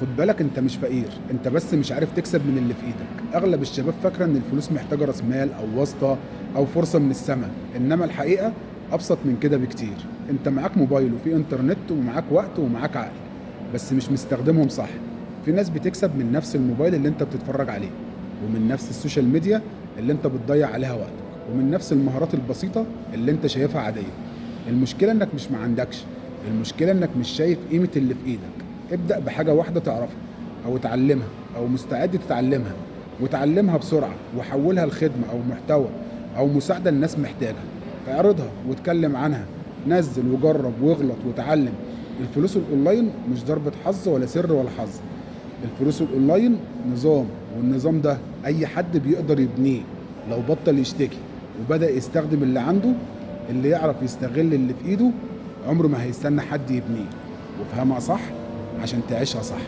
خد بالك انت مش فقير، انت بس مش عارف تكسب من اللي في ايدك. اغلب الشباب فاكره ان الفلوس محتاجه راس مال او واسطه او فرصه من السماء، انما الحقيقه ابسط من كده بكتير. انت معاك موبايل وفي انترنت ومعاك وقت ومعاك عقل، بس مش مستخدمهم صح. في ناس بتكسب من نفس الموبايل اللي انت بتتفرج عليه، ومن نفس السوشيال ميديا اللي انت بتضيع عليها وقتك، ومن نفس المهارات البسيطه اللي انت شايفها عاديه. المشكله انك مش ما عندكش، المشكله انك مش شايف قيمه اللي في ايدك. ابدأ بحاجة واحدة تعرفها أو تعلمها أو مستعد تتعلمها، وتعلمها بسرعة وحولها لخدمة أو محتوى أو مساعدة الناس محتاجة. اعرضها واتكلم عنها، نزل وجرب واغلط وتعلم. الفلوس الأونلاين مش ضربة حظ ولا سر ولا حظ. الفلوس الأونلاين نظام، والنظام ده أي حد بيقدر يبنيه لو بطل يشتكي وبدأ يستخدم اللي عنده. اللي يعرف يستغل اللي في إيده عمره ما هيستنى حد يبنيه. وافهمها صح عشان تعيشها صح.